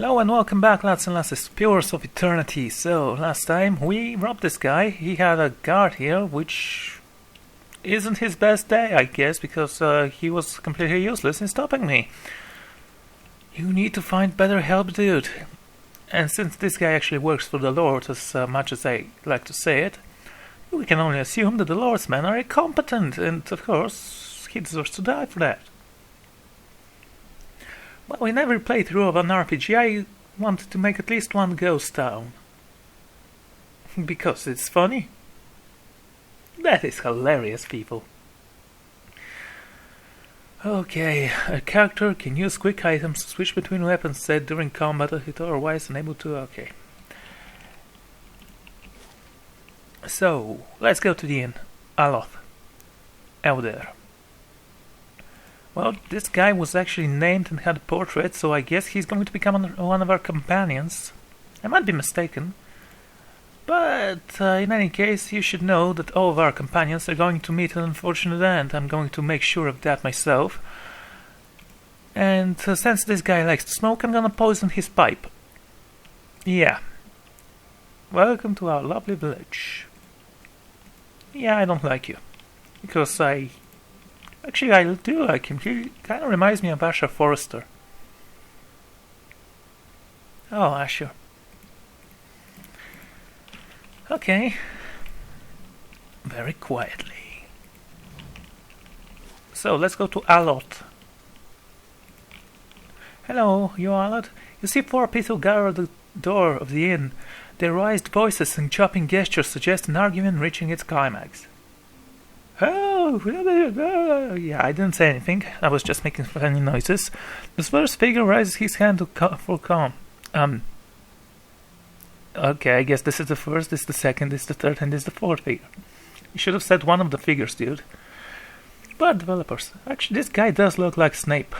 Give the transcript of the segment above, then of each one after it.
Hello and welcome back, lads and lasses, Pures of Eternity. So, last time we robbed this guy. He had a guard here, which isn't his best day, I guess, because he was completely useless in stopping me. You need to find better help, dude. And since this guy actually works for the Lord, as much as I like to say it, we can only assume that the Lord's men are incompetent, and of course, he deserves to die for that. Well, in every playthrough of an RPG, I wanted to make at least one ghost town. Because it's funny. That is hilarious, people. Okay, a character can use quick items to switch between weapons set during combat if otherwise unable to. Okay. So, let's go to the inn. Aloth. Out there. Well, this guy was actually named and had a portrait, so I guess he's going to become one of our companions. I might be mistaken. But in any case, you should know that all of our companions are going to meet an unfortunate end. I'm going to make sure of that myself. And since this guy likes to smoke, I'm gonna poison his pipe. Yeah. Welcome to our lovely village. Yeah, I don't like you. Because Actually, I do like him. He kind of reminds me of Asher Forrester. Oh, Asher. Okay. Very quietly. So, let's go to Aloth. Hello, you Aloth? You see 4 people gather at the door of the inn. Their raised voices and chopping gestures suggest an argument reaching its climax. Oh, yeah, I didn't say anything. I was just making funny noises. The first figure raises his hand for calm. Okay, I guess this is the first, this is the second, this is the third, and this is the fourth figure. You should have said one of the figures, dude. But developers. Actually, this guy does look like Snape.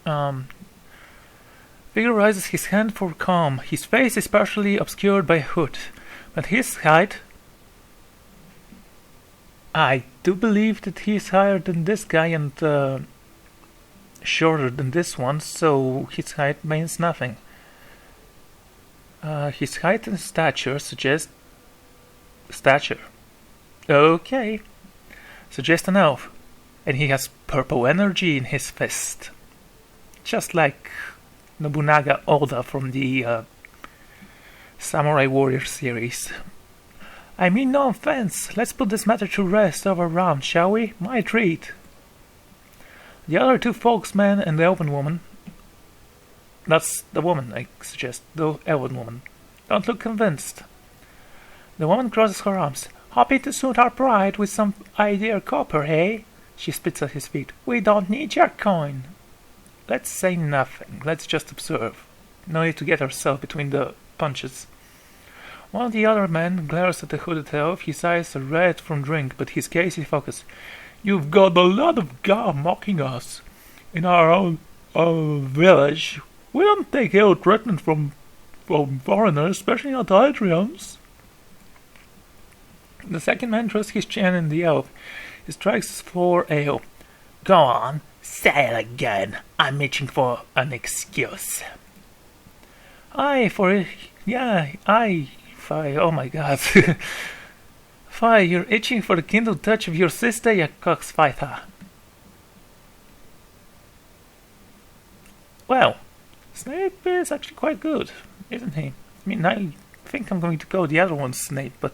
Figure raises his hand for calm. His face is partially obscured by a hood, but his height... I do believe that he's higher than this guy and shorter than this one, so his height means nothing. His height and stature suggest... Stature. Okay. Suggest an elf. And he has purple energy in his fist. Just like Nobunaga Oda from the Samurai Warrior series. I mean no offense. Let's put this matter to rest over round, shall we? My treat. The other 2 folksmen and the elven woman. That's the woman, I suggest. The elven woman. Don't look convinced. The woman crosses her arms. Happy to suit our pride with some idea copper, hey? She spits at his feet. We don't need your coin. Let's say nothing. Let's just observe. No need to get ourselves between the punches. One of the other men glares at the hooded elf. His eyes are red from drink, but his gaze is focused. You've got a lot of gum mocking us. In our own village, we don't take ill treatment from foreigners, especially not Adrians. The second man thrusts his chin in the elf. He strikes for ale. Go on, say it again. I'm itching for an excuse. Fie, oh my god. Fie, you're itching for the kindled touch of your sister, you coxfighter. Well, Snape is actually quite good, isn't he? I mean, I think I'm going to go the other one's Snape, but...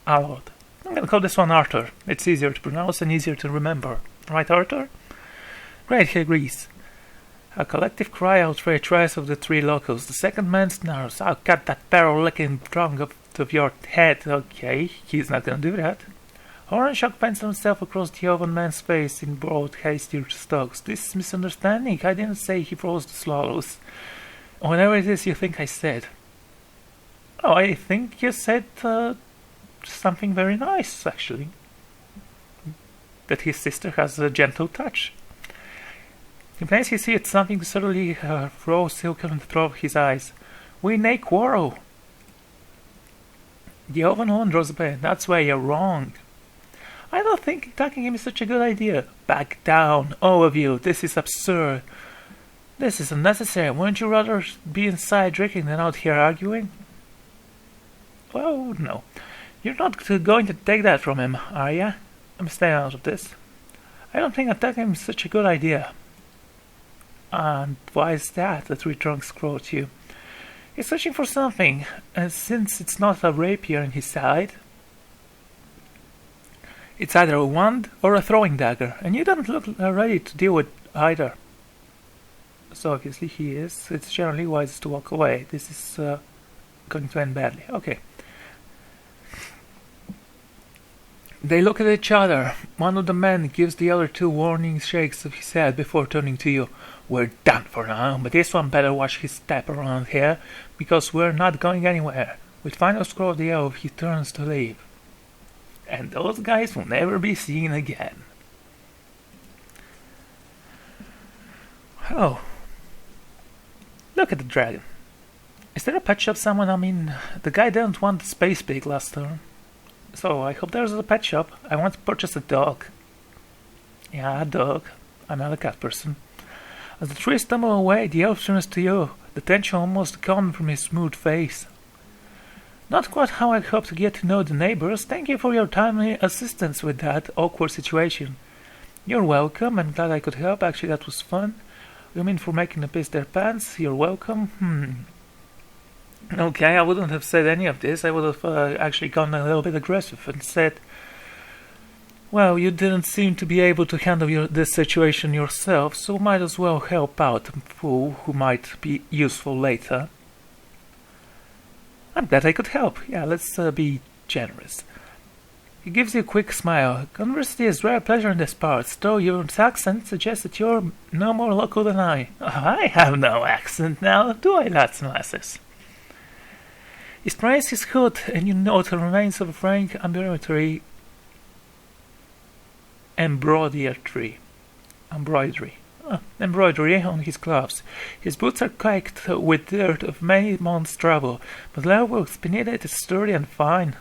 Aloth. I'm gonna call this one Arthur. It's easier to pronounce and easier to remember. Right, Arthur? Great, he agrees. A collective cry outrages of the 3 locals. The second man snarls. I'll cut that barrel-licking tongue of your head. Okay, he's not gonna do that. Hornshock bends himself across the elven man's face in broad, hasty strokes. This is misunderstanding. I didn't say he froze the swallows. Whatever it is you think I said. Oh, I think you said something very nice, actually. That his sister has a gentle touch. He plans he sees something suddenly rose silken through his eyes. We may quarrel. The elven one draws away. That's where you're wrong. I don't think attacking him is such a good idea. Back down, all of you. This is absurd. This is unnecessary. Wouldn't you rather be inside drinking than out here arguing? Well, no. You're not going to take that from him, are ya? I'm staying out of this. I don't think attacking him is such a good idea. And why is that? The three drunks quote you. He's searching for something, and since it's not a rapier in his side, it's either a wand or a throwing dagger, and you don't look ready to deal with either. So obviously he is. It's generally wise to walk away. This is going to end badly. Okay. They look at each other. One of the men gives the other two warning shakes of his head before turning to you. We're done for now, but this one better watch his step around here, because we're not going anywhere. With final scroll of the elf, he turns to leave. And those guys will never be seen again. Oh. Look at the dragon. Is there a pet shop somewhere? I mean, the guy didn't want the space pig last turn. So I hope there's a pet shop. I want to purchase a dog. Yeah, a dog. I'm not a cat person. As the three stumble away, the elf turns to you, the tension almost gone from his smooth face. Not quite how I hoped to get to know the neighbors. Thank you for your timely assistance with that awkward situation. You're welcome. I'm glad I could help. Actually, that was fun. You mean for making them piss their pants? You're welcome. Okay, I wouldn't have said any of this. I would have actually gone a little bit aggressive and said, well, you didn't seem to be able to handle this situation yourself, so might as well help out a fool who might be useful later. I'm glad I could help. Yeah, let's be generous. He gives you a quick smile. Conversely is rare pleasure in this part, though your accent suggests that you're no more local than I. I have no accent now, do I, lads and lasses? He sprays his hood, and you note the remains of a frank embroidery on his gloves. His boots are caked with dirt of many months' travel, but the leather beneath it is sturdy and fine.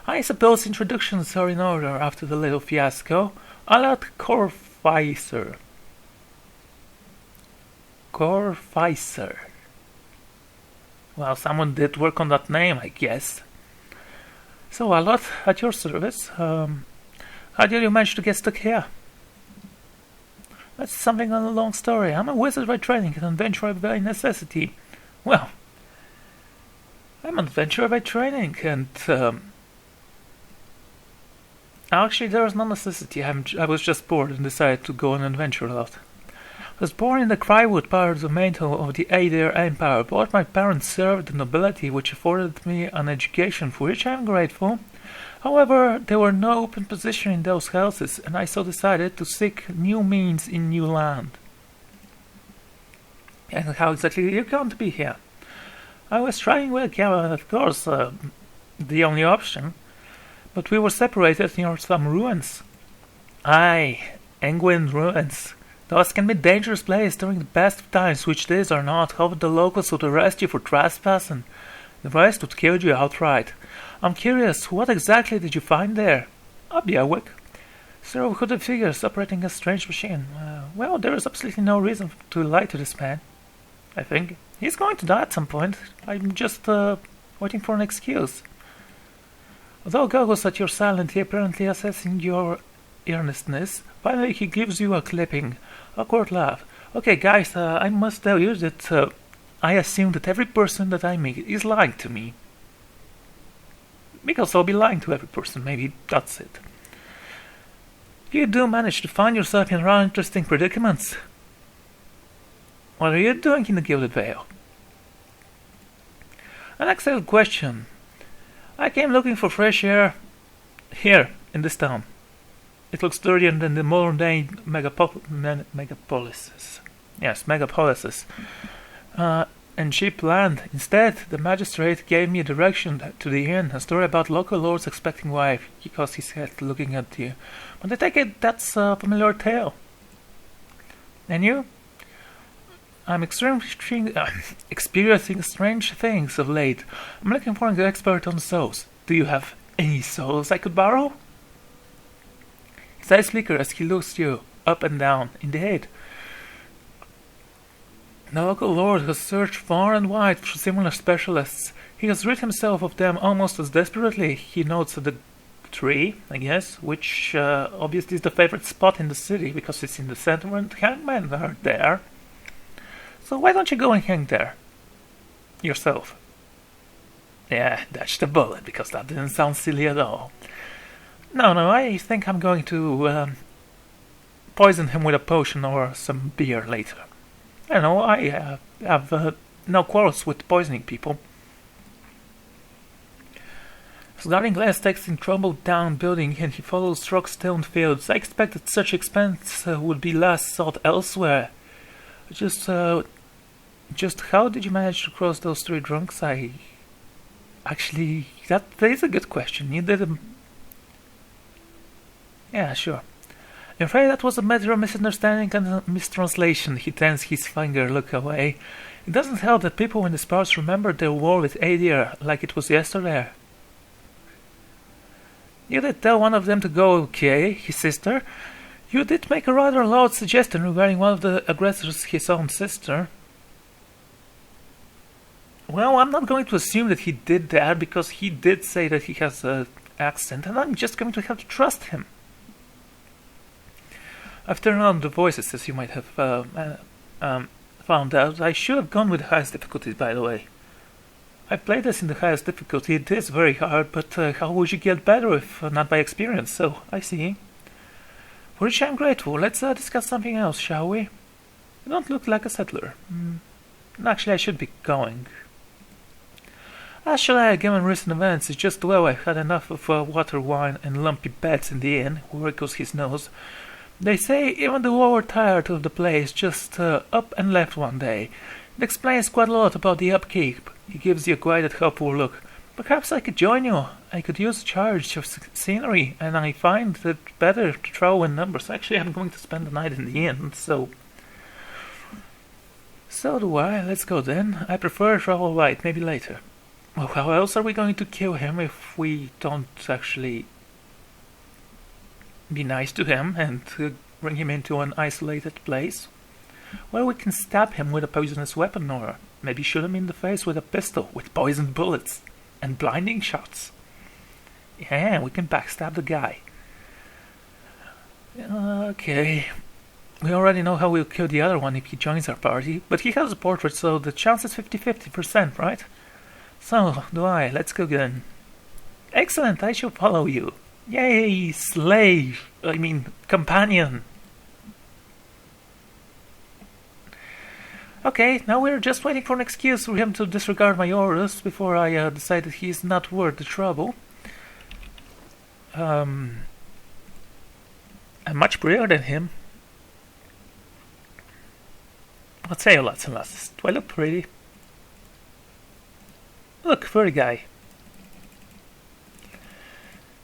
I suppose introductions are in order after the little fiasco. I'll add Corficer. Well, someone did work on that name, I guess. So, a lot at your service. How did you manage to get stuck here? That's something of a long story. I'm a wizard by training and an adventurer by necessity. Well, I'm an adventurer by training, and actually there was no necessity. I was just bored and decided to go on an adventure a lot. I was born in the Crywood part domain of the Aedir Empire. Both my parents served the nobility, which afforded me an education for which I am grateful. However, there were no open positions in those houses, and I so decided to seek new means in new land. And how exactly did you come to be here? I was trying with Gavin, of course, the only option, but we were separated near some ruins. Aye, Engwyn ruins. Those can be dangerous places during the best of times, which these are not. Half of the locals would arrest you for trespassing. The rest would kill you outright. I'm curious, what exactly did you find there? A Biawick. Several hooded figures operating a strange machine. Well, there is absolutely no reason to lie to this man. I think. He's going to die at some point. I'm just waiting for an excuse. Although goggles at your silently, apparently assessing your earnestness, finally he gives you a clipping. Awkward laugh. Okay, guys, I must tell you that I assume that every person that I meet is lying to me. Because I'll be lying to every person, maybe that's it. You do manage to find yourself in rather interesting predicaments. What are you doing in the Gilded Vale? An excellent question. I came looking for fresh air here, in this town. It looks dirtier than the modern-day megapolises. Yes, megapolises. And cheap land. Instead, the magistrate gave me a direction to the inn, a story about local lords expecting wife. He caused his head looking at you. But I take it that's a familiar tale. And you? I'm experiencing strange things of late. I'm looking for an expert on souls. Do you have Any souls I could borrow? His eyes flicker as he looks you up and down in the head. The local lord has searched far and wide for similar specialists. He has rid himself of them almost as desperately. He notes the tree, I guess, which obviously is the favorite spot in the city because it's in the center and hangmen are there. So why don't you go and hang there? Yourself. Yeah, dodge the bullet because that didn't sound silly at all. No, I think I'm going to poison him with a potion or some beer later. I know, I have no quarrels with poisoning people. Guarding Glass takes in troubled down building and he follows rock-stone fields. I expected such expense would be less sought elsewhere. Just how did you manage to cross those three drunks? Actually, that is a good question. You didn't... Yeah, sure. I'm afraid that was a matter of misunderstanding and mistranslation. He turns his finger, look away. It doesn't help that people in the parts remember their war with Adir like it was yesterday. You did tell one of them to go, okay, his sister. You did make a rather loud suggestion regarding one of the aggressors, his own sister. Well, I'm not going to assume that he did that because he did say that he has an accent, and I'm just going to have to trust him. I've turned on the voices, as you might have found out. I should have gone with the highest difficulty, by the way. I played this in the highest difficulty. It is very hard, but how would you get better if not by experience? So, I see. For which I'm grateful. Let's discuss something else, shall we? You don't look like a settler. Actually, I should be going. As shall I, given recent events. It's just well I've had enough of water, wine, and lumpy beds in the inn, where goes his nose. They say even the war tired of the place, just up and left one day. It explains quite a lot about the upkeep. He gives you quite a helpful look. Perhaps I could join you. I could use a charge of scenery, and I find it better to travel in numbers. Actually, I'm going to spend the night in the inn, so... So do I. Let's go then. I prefer travel light, maybe later. Well, how else are we going to kill him if we don't actually be nice to him and bring him into an isolated place? Well, we can stab him with a poisonous weapon or maybe shoot him in the face with a pistol with poisoned bullets and blinding shots. Yeah, we can backstab the guy. Okay. We already know how we'll kill the other one if he joins our party, but he has a portrait, so the chance is 50-50%, right? So, do I. Let's go then. Excellent, I shall follow you. Yay, slave! Companion! Okay, now we're just waiting for an excuse for him to disregard my orders before I decide that he's not worth the trouble. I'm much prettier than him. What say you, lads and lasses? Do I look pretty? Look, furry guy.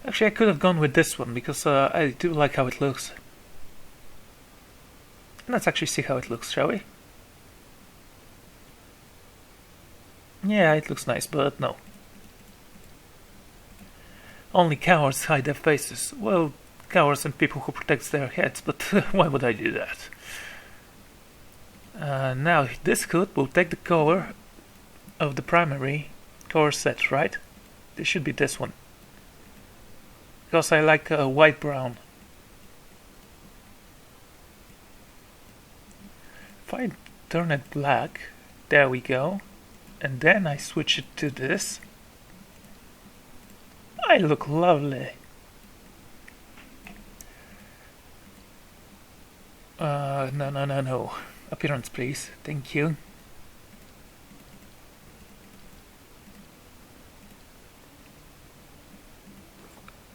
Actually, I could have gone with this one because I do like how it looks. Let's actually see how it looks, shall we? Yeah, it looks nice, but no. Only cowards hide their faces. Well, cowards and people who protect their heads, but why would I do that? Now, this hood will take the color of the primary color set, right? This should be this one. Because I like white-brown. If I turn it black, there we go. And then I switch it to this. I look lovely. No. Appearance, please. Thank you.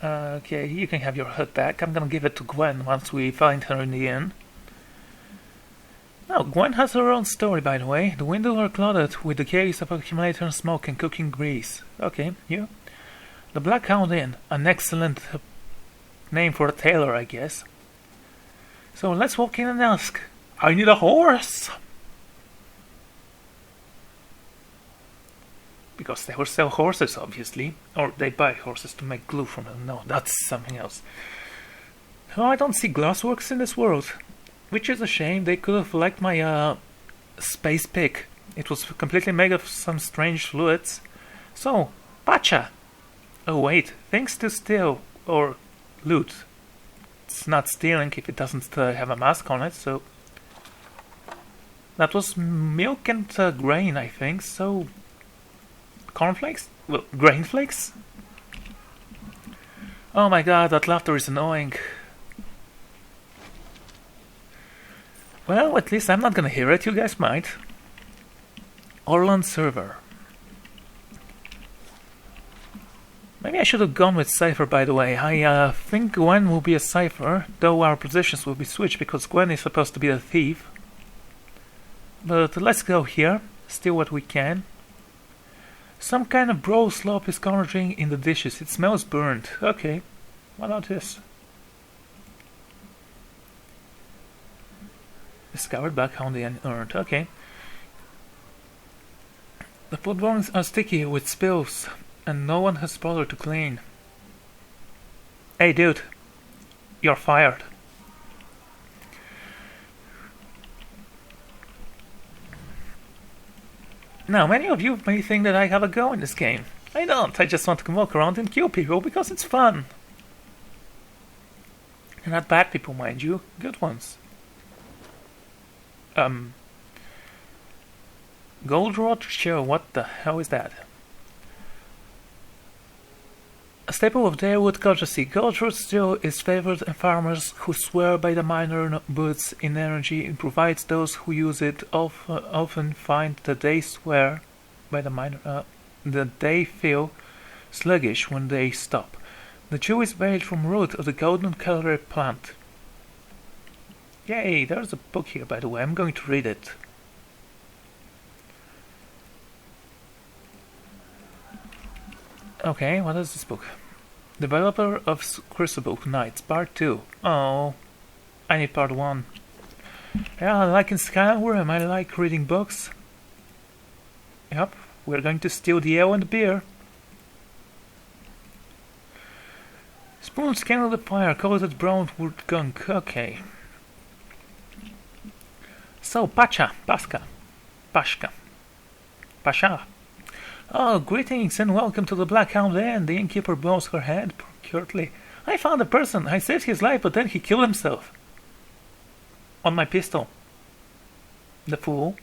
Okay, you can have your hood back. I'm gonna give it to Gwen once we find her in the inn. Now, Gwen has her own story, by the way. The windows are clouded with the case of accumulator smoke and cooking grease. Okay, you? The Black Hound Inn. An excellent name for a tailor, I guess. So let's walk in and ask. I need a horse! because they will sell horses, obviously, or they buy horses to make glue from them. No, that's something else. Oh, I don't see glassworks in this world, which is a shame. They could have liked my space pick. It was completely made of some strange fluids. So, Pacha! Oh wait, things to steal or loot. It's not stealing if it doesn't have a mask on it, so... That was milk and grain, I think, so... Cornflakes? Well, grain flakes? Oh my god, that laughter is annoying. Well, at least I'm not gonna hear it, you guys might. Orlan server. Maybe I should have gone with Cypher, by the way. I think Gwen will be a Cypher, though our positions will be switched because Gwen is supposed to be a thief. But let's go here, steal what we can. Some kind of brown slop is converging in the dishes. It smells burnt. Okay, what about this? Discovered back on the unearned. Okay. The foodborns are sticky with spills, and no one has bothered to clean. Hey dude, you're fired. Now, many of you may think that I have a go in this game. I don't, I just want to walk around and kill people because it's fun. And not bad people, mind you, good ones. Gold rod show, what the hell is that? A staple of Darewood courtesy, gold rod steel is favored in farmers who swear by the minor boots in energy and provides those who use it often find that they swear by the minor that they feel sluggish when they stop. The chew is made from root of the golden celery plant. Yay, there's a book here, by the way. I'm going to read it. Okay, what is this book? Developer of Crucible Knights, Part 2. Oh, I need Part 1. Yeah, like in Skyrim, I like reading books. Yep, we're going to steal the ale and the beer. Spoons kindle the fire, coated brown wood gunk. Okay. So, Pacha, Pasha. Oh, greetings and welcome to the Black Hound Inn. The innkeeper bows her head curtly. I found a person. I saved his life, but then he killed himself. On my pistol. The fool.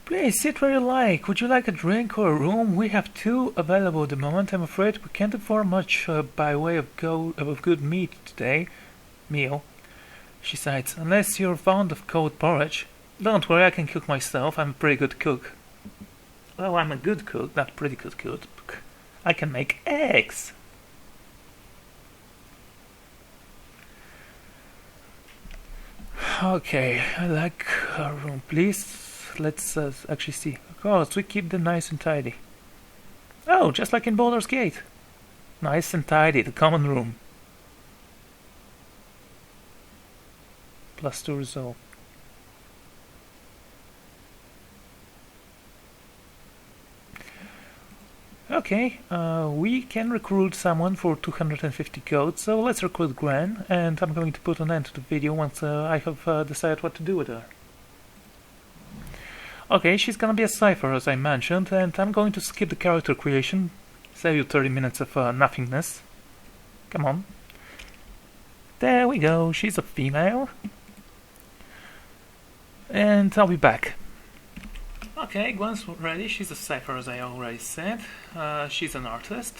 Please, sit where you like. Would you like a drink or a room? We have 2 available at the moment. I'm afraid we can't afford much by way of good meat today. Meal. She sighs. Unless you're fond of cold porridge. Don't worry, I can cook myself. I'm a pretty good cook. Well, I'm a good cook, not pretty good cook. I can make eggs. Okay, I like our room. Please, let's actually see. Of course, we keep them nice and tidy. Oh, just like in Baldur's Gate. Nice and tidy, the common room. +2 resolve. Okay, we can recruit someone for 250 gold, so let's recruit Gwen, and I'm going to put an end to the video once I have decided what to do with her. Okay, she's gonna be a Cypher, as I mentioned, and I'm going to skip the character creation, save you 30 minutes of nothingness. Come on. There we go, she's a female. And I'll be back. Okay, Gwen's ready. She's a Cypher, as I already said. She's an artist.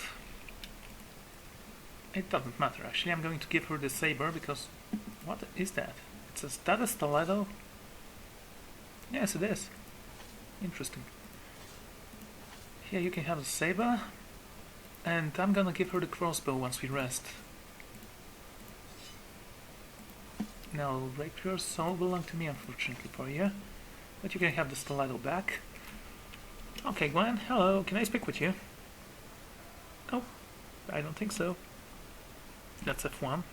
It doesn't matter, actually. I'm going to give her the saber because... What is that? Is that a stiletto? Yes, it is. Interesting. Here you can have the saber. And I'm gonna give her the crossbow once we rest. Now, rapiers all belong to me, unfortunately for you. But you can have the stiletto back. Okay, Gwen, hello, can I speak with you? Oh, I don't think so. That's F1.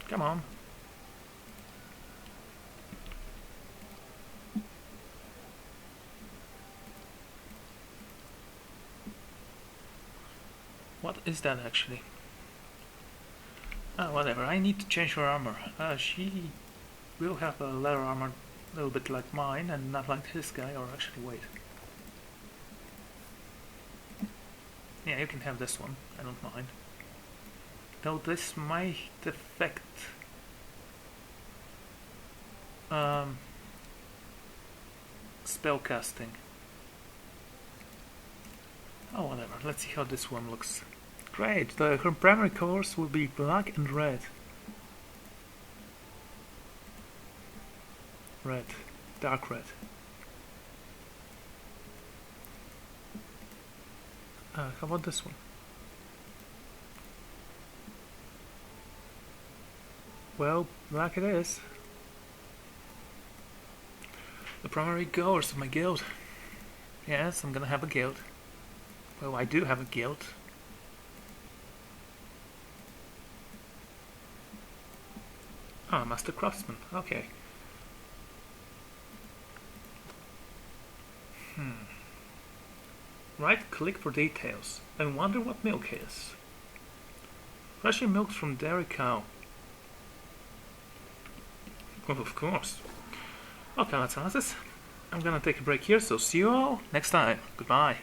Come on. What is that actually? Oh, whatever. I need to change her armor. She will have a leather armor a little bit like mine and not like this guy, or actually wait. Yeah, you can have this one. I don't mind. Though this might affect spell casting. Oh, whatever. Let's see how this one looks. Great. Her primary colors will be black and red. Red. Dark red. How about this one? Well, black it is. The primary colors of my guild. Yes, I'm gonna have a guild. Well, I do have a guild. Ah, Master Craftsman. Okay. Right click for details and wonder what milk is. Freshly milked from dairy cow. Well, of course. Okay, let's analyze this. I'm gonna take a break here, so see you all next time. Goodbye.